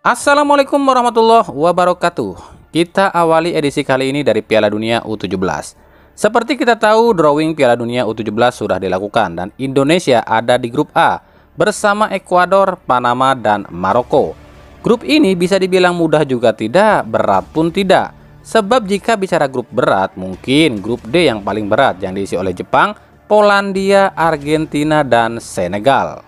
Assalamualaikum warahmatullahi wabarakatuh. Kita awali edisi kali ini dari Piala Dunia U17. Seperti kita tahu, drawing Piala Dunia U17 sudah dilakukan dan Indonesia ada di grup A bersama Ekuador, Panama, dan Maroko. Grup ini bisa dibilang mudah juga tidak, berat pun tidak. Sebab jika bicara grup berat, mungkin grup D yang paling berat yang diisi oleh Jepang, Polandia, Argentina, dan Senegal.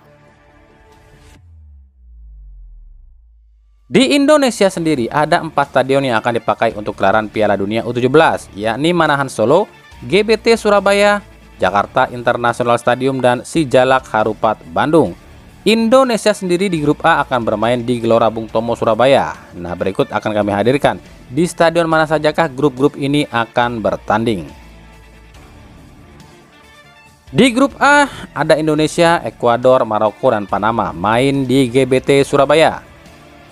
Di Indonesia sendiri ada 4 stadion yang akan dipakai untuk gelaran Piala Dunia U17, yakni Manahan Solo, GBT Surabaya, Jakarta International Stadium, dan Sijalak Harupat Bandung. Indonesia sendiri di grup A akan bermain di Gelora Bung Tomo Surabaya. Nah, berikut akan kami hadirkan di stadion mana sajakah grup-grup ini akan bertanding. Di grup A ada Indonesia, Ekuador, Maroko, dan Panama main di GBT Surabaya.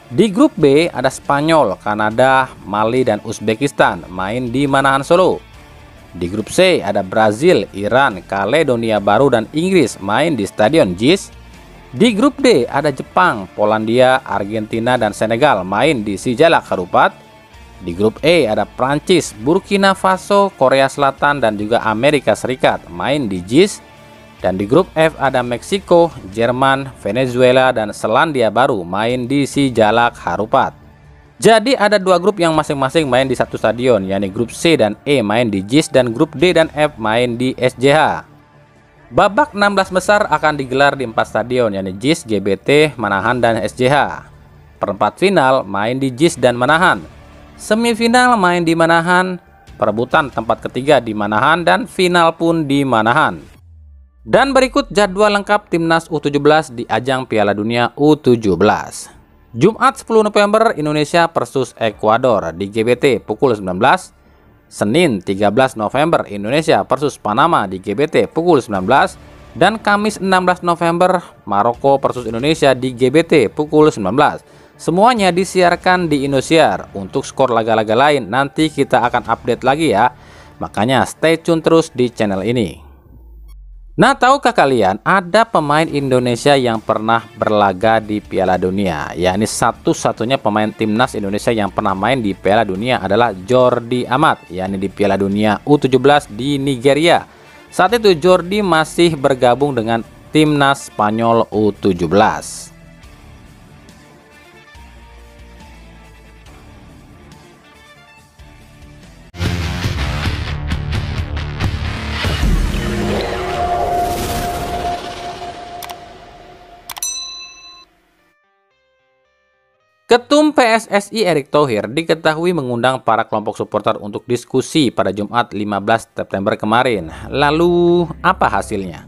Di grup B ada Spanyol, Kanada, Mali, dan Uzbekistan main di Manahan Solo. Di grup C ada Brazil, Iran, Kaledonia Baru, dan Inggris main di Stadion JIS. Di grup D ada Jepang, Polandia, Argentina, dan Senegal main di Sijalak Harupat. Di grup E ada Prancis, Burkina Faso, Korea Selatan, dan juga Amerika Serikat main di JIS. Dan di grup F ada Meksiko, Jerman, Venezuela, dan Selandia Baru main di Sijalak Harupat. Jadi ada 2 grup yang masing-masing main di satu stadion, yakni grup C dan E main di JIS dan grup D dan F main di SJH. Babak 16 besar akan digelar di 4 stadion, yakni JIS, GBT, Manahan, dan SJH. Perempat final main di JIS dan Manahan. Semifinal main di Manahan, perebutan tempat ketiga di Manahan, dan final pun di Manahan. Dan berikut jadwal lengkap Timnas U17 di ajang Piala Dunia U17. Jumat 10 November Indonesia versus Ekuador di GBT pukul 19. Senin 13 November Indonesia versus Panama di GBT pukul 19. Dan Kamis 16 November Maroko versus Indonesia di GBT pukul 19. Semuanya disiarkan di Indosiar. Untuk skor laga-laga lain nanti kita akan update lagi ya. Makanya stay tune terus di channel ini. Nah, tahukah kalian ada pemain Indonesia yang pernah berlaga di Piala Dunia? Yakni satu-satunya pemain timnas Indonesia yang pernah main di Piala Dunia adalah Jordi Amat, yakni di Piala Dunia U17 di Nigeria. Saat itu Jordi masih bergabung dengan timnas Spanyol U17. Ketum PSSI Erick Thohir diketahui mengundang para kelompok supporter untuk diskusi pada Jumat 15 September kemarin. Lalu apa hasilnya?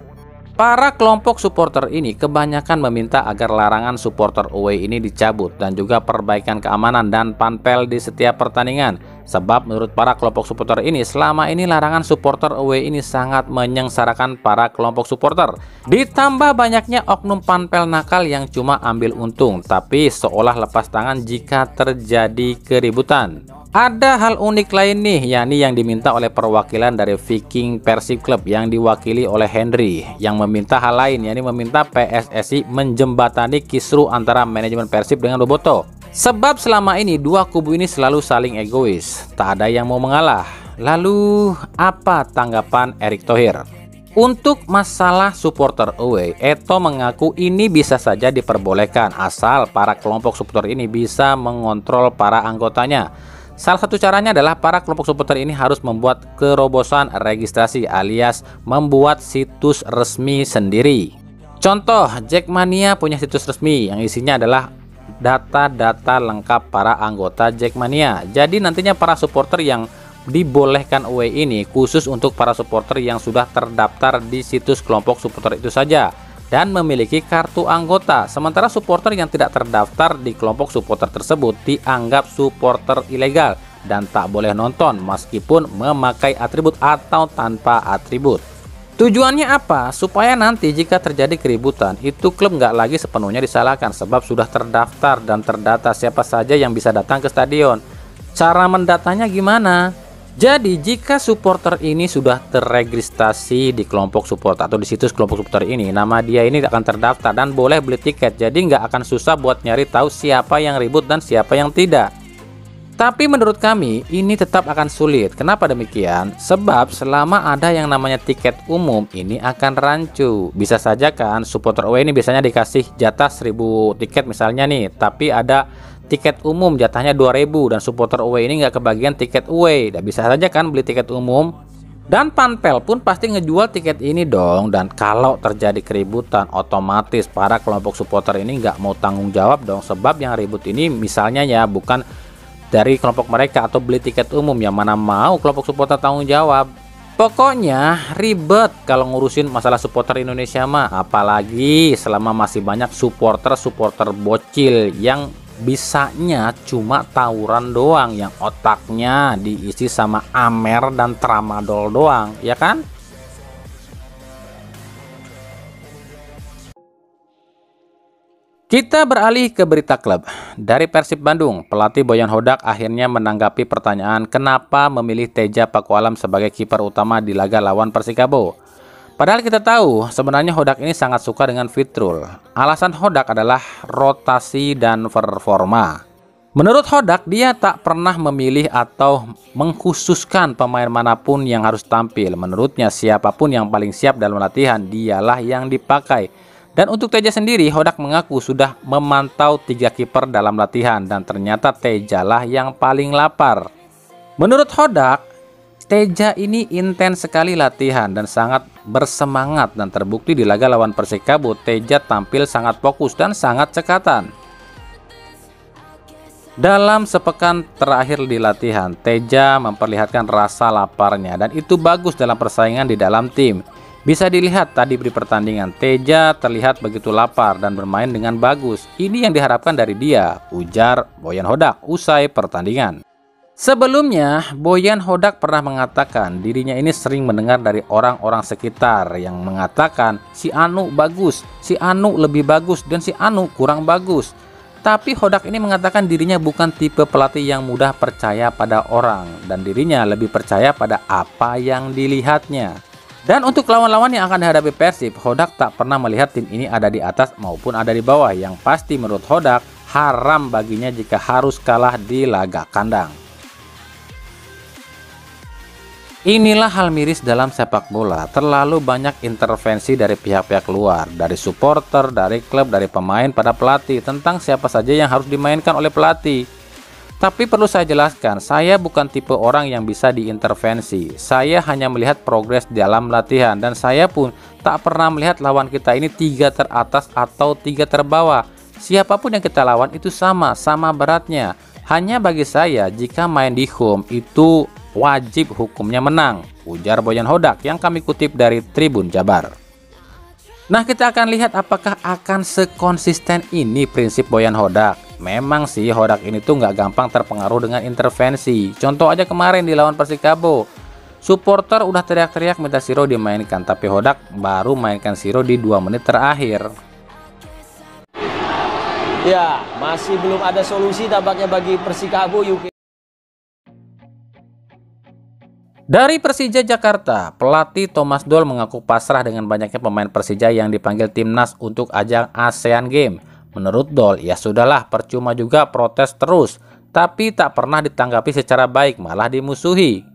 Para kelompok supporter ini kebanyakan meminta agar larangan supporter away ini dicabut dan juga perbaikan keamanan dan panpel di setiap pertandingan. Sebab menurut para kelompok supporter ini selama ini larangan supporter away ini sangat menyengsarakan para kelompok supporter. Ditambah banyaknya oknum panpel nakal yang cuma ambil untung tapi seolah lepas tangan jika terjadi keributan. Ada hal unik lain nih, yakni yang diminta oleh perwakilan dari Viking Persib Club yang diwakili oleh Henry, yang meminta hal lain, yakni meminta PSSI menjembatani kisru antara manajemen Persib dengan Boboto. Sebab selama ini dua kubu ini selalu saling egois, tak ada yang mau mengalah. Lalu apa tanggapan Erick Thohir? Untuk masalah supporter away, Eto mengaku ini bisa saja diperbolehkan asal para kelompok supporter ini bisa mengontrol para anggotanya. Salah satu caranya adalah para kelompok supporter ini harus membuat kerobosan registrasi alias membuat situs resmi sendiri. Contoh, Jackmania punya situs resmi yang isinya adalah data-data lengkap para anggota Jackmania. Jadi nantinya para supporter yang dibolehkan away ini khusus untuk para supporter yang sudah terdaftar di situs kelompok supporter itu saja dan memiliki kartu anggota. Sementara supporter yang tidak terdaftar di kelompok supporter tersebut dianggap supporter ilegal dan tak boleh nonton meskipun memakai atribut atau tanpa atribut. Tujuannya apa? Supaya nanti jika terjadi keributan itu klub nggak lagi sepenuhnya disalahkan sebab sudah terdaftar dan terdata siapa saja yang bisa datang ke stadion. Cara mendatanya gimana? Jadi jika supporter ini sudah terregistrasi di kelompok supporter atau di situs kelompok supporter ini, nama dia ini akan terdaftar dan boleh beli tiket. Jadi nggak akan susah buat nyari tahu siapa yang ribut dan siapa yang tidak. Tapi menurut kami ini tetap akan sulit. Kenapa demikian? Sebab selama ada yang namanya tiket umum ini akan rancu. Bisa saja kan supporter away ini biasanya dikasih jatah 1000 tiket misalnya nih, tapi ada tiket umum jatahnya 2000 dan supporter away ini nggak kebagian tiket away. Dan bisa saja kan beli tiket umum. Dan Panpel pun pasti ngejual tiket ini dong. Dan kalau terjadi keributan, otomatis para kelompok supporter ini nggak mau tanggung jawab dong. Sebab yang ribut ini misalnya ya bukan dari kelompok mereka atau beli tiket umum, yang mana mau kelompok supporter tanggung jawab. Pokoknya ribet kalau ngurusin masalah supporter Indonesia mah. Apalagi selama masih banyak supporter bocil yang bisanya cuma tawuran doang, yang otaknya diisi sama Amer dan Tramadol doang, ya kan? Kita beralih ke berita klub. Dari Persib Bandung, pelatih Boyan Hodak akhirnya menanggapi pertanyaan kenapa memilih Teja Pakualam sebagai kiper utama di laga lawan Persikabo. Padahal kita tahu sebenarnya Hodak ini sangat suka dengan Fitrul. Alasan Hodak adalah rotasi dan performa. Menurut Hodak, dia tak pernah memilih atau mengkhususkan pemain manapun yang harus tampil. Menurutnya siapapun yang paling siap dalam latihan dialah yang dipakai. Dan untuk Teja sendiri, Hodak mengaku sudah memantau 3 kiper dalam latihan dan ternyata Tejalah yang paling lapar. Menurut Hodak, Teja ini intens sekali latihan dan sangat bersemangat, dan terbukti di laga lawan Persikabo Teja tampil sangat fokus dan sangat cekatan. Dalam sepekan terakhir di latihan, Teja memperlihatkan rasa laparnya dan itu bagus dalam persaingan di dalam tim. Bisa dilihat tadi di pertandingan, Teja terlihat begitu lapar dan bermain dengan bagus. Ini yang diharapkan dari dia, ujar Boyan Hodak usai pertandingan. Sebelumnya, Boyan Hodak pernah mengatakan dirinya ini sering mendengar dari orang-orang sekitar yang mengatakan si Anu bagus, si Anu lebih bagus, dan si Anu kurang bagus. Tapi Hodak ini mengatakan dirinya bukan tipe pelatih yang mudah percaya pada orang dan dirinya lebih percaya pada apa yang dilihatnya. Dan untuk lawan-lawan yang akan dihadapi Persib, Hodak tak pernah melihat tim ini ada di atas maupun ada di bawah. Yang pasti menurut Hodak, haram baginya jika harus kalah di laga kandang. Inilah hal miris dalam sepak bola, terlalu banyak intervensi dari pihak-pihak luar, dari supporter, dari klub, dari pemain pada pelatih, tentang siapa saja yang harus dimainkan oleh pelatih. Tapi perlu saya jelaskan, saya bukan tipe orang yang bisa diintervensi. Saya hanya melihat progres dalam latihan, dan saya pun tak pernah melihat lawan kita ini 3 teratas atau 3 terbawah. Siapapun yang kita lawan itu sama beratnya. Hanya bagi saya, jika main di home itu wajib hukumnya menang, ujar Boyan Hodak yang kami kutip dari Tribun Jabar. Nah, kita akan lihat apakah akan sekonsisten ini prinsip Boyan Hodak. Memang sih Hodak ini tuh nggak gampang terpengaruh dengan intervensi. Contoh aja kemarin di lawan Persikabo, supporter udah teriak-teriak minta Siro dimainkan, tapi Hodak baru mainkan Siro di 2 menit terakhir. Ya, masih belum ada solusi tampaknya bagi Persikabo UK. Dari Persija Jakarta, pelatih Thomas Doll mengaku pasrah dengan banyaknya pemain Persija yang dipanggil timnas untuk ajang ASEAN Games. Menurut Doll, ya sudahlah, percuma juga protes terus, tapi tak pernah ditanggapi secara baik, malah dimusuhi.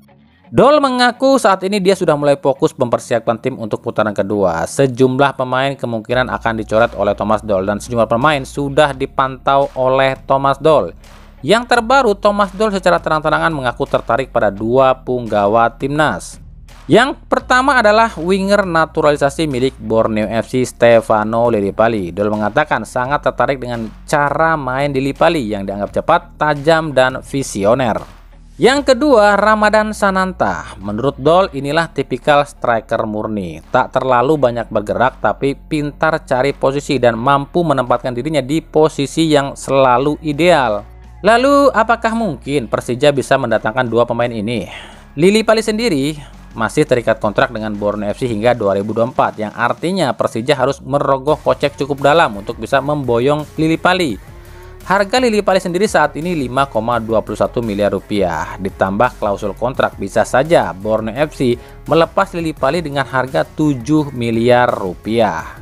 Doll mengaku saat ini dia sudah mulai fokus mempersiapkan tim untuk putaran kedua. Sejumlah pemain kemungkinan akan dicoret oleh Thomas Doll dan sejumlah pemain sudah dipantau oleh Thomas Doll. Yang terbaru, Thomas Doll secara terang-terangan mengaku tertarik pada 2 punggawa timnas. Yang pertama adalah winger naturalisasi milik Borneo FC Stefano Lillipali. Doll mengatakan sangat tertarik dengan cara main Lillipali yang dianggap cepat, tajam, dan visioner. Yang kedua, Ramadan Sananta. Menurut Doll, inilah tipikal striker murni. Tak terlalu banyak bergerak, tapi pintar cari posisi dan mampu menempatkan dirinya di posisi yang selalu ideal. Lalu, apakah mungkin Persija bisa mendatangkan 2 pemain ini? Lillipali sendiri masih terikat kontrak dengan Borneo FC hingga 2024, yang artinya Persija harus merogoh kocek cukup dalam untuk bisa memboyong Lillipali. Harga Lili Pali sendiri saat ini 5,21 miliar rupiah. Ditambah klausul kontrak, bisa saja Borneo FC melepas Lili Pali dengan harga 7 miliar rupiah.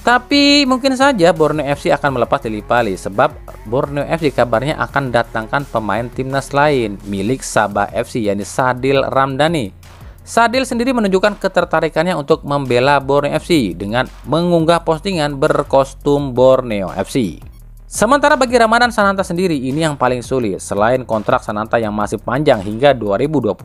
Tapi mungkin saja Borneo FC akan melepas Lili Pali sebab Borneo FC kabarnya akan datangkan pemain timnas lain milik Sabah FC, yakni Sadil Ramdhani. Sadil sendiri menunjukkan ketertarikannya untuk membela Borneo FC dengan mengunggah postingan berkostum Borneo FC. Sementara bagi Ramadhan Sananta sendiri, ini yang paling sulit. Selain kontrak Sananta yang masih panjang hingga 2025,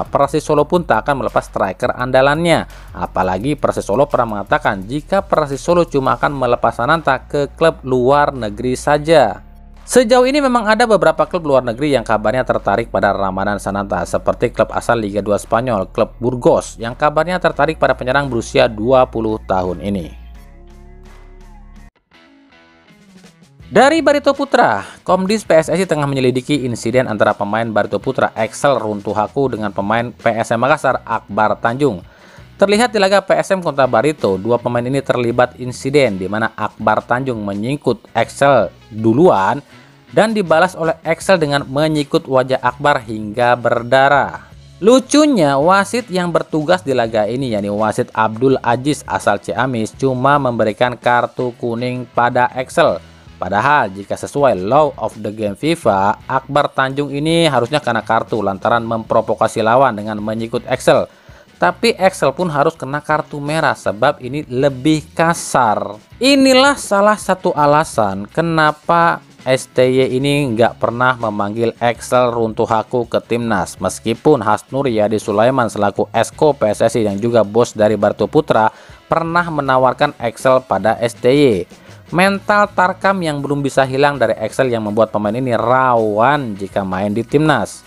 Persis Solo pun tak akan melepas striker andalannya. Apalagi Persis Solo pernah mengatakan jika Persis Solo cuma akan melepas Sananta ke klub luar negeri saja. Sejauh ini memang ada beberapa klub luar negeri yang kabarnya tertarik pada Ramadhan Sananta, seperti klub asal Liga 2 Spanyol, klub Burgos, yang kabarnya tertarik pada penyerang berusia 20 tahun ini. Dari Barito Putra, Komdis PSSI tengah menyelidiki insiden antara pemain Barito Putra Excel Runtuhaku dengan pemain PSM Makassar Akbar Tanjung. Terlihat di laga PSM kontra Barito, dua pemain ini terlibat insiden di mana Akbar Tanjung menyingkut Excel duluan dan dibalas oleh Excel dengan menyikut wajah Akbar hingga berdarah. Lucunya, wasit yang bertugas di laga ini, yakni wasit Abdul Aziz asal Ciamis, cuma memberikan kartu kuning pada Excel. Padahal jika sesuai law of the game FIFA, Akbar Tanjung ini harusnya kena kartu lantaran memprovokasi lawan dengan menyikut Excel. Tapi Excel pun harus kena kartu merah sebab ini lebih kasar. Inilah salah satu alasan kenapa STY ini nggak pernah memanggil Excel Runtuhaku ke timnas. Meskipun Hasnur Yadi Sulaiman selaku Esko PSSI yang juga bos dari Barito Putra pernah menawarkan Excel pada STY. Mental Tarkam yang belum bisa hilang dari Excel yang membuat pemain ini rawan jika main di timnas.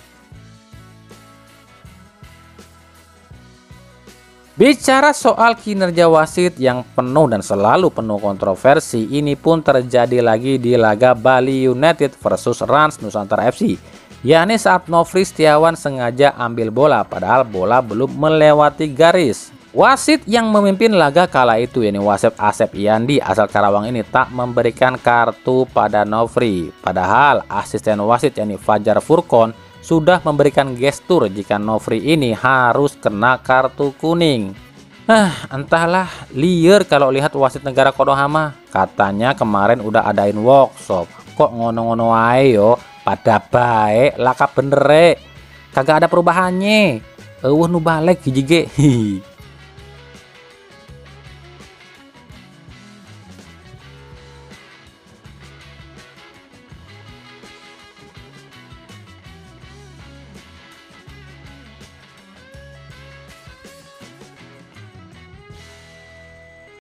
Bicara soal kinerja wasit yang penuh dan selalu penuh kontroversi, ini pun terjadi lagi di laga Bali United versus Rans Nusantara FC. Yakni saat Nofri Setiawan sengaja ambil bola padahal bola belum melewati garis. Wasit yang memimpin laga kala itu, yakni wasit Asep Iyandi asal Karawang ini tak memberikan kartu pada Nofri. Padahal asisten wasit yakni Fajar Furkon sudah memberikan gestur jika Nofri ini harus kena kartu kuning. Entahlah, liar kalau lihat wasit negara Konohama. Katanya kemarin udah adain workshop. Kok ngono-ngono ae yo, pada baik lakap bener. Kagak ada perubahannya. Nu balik hiji ge.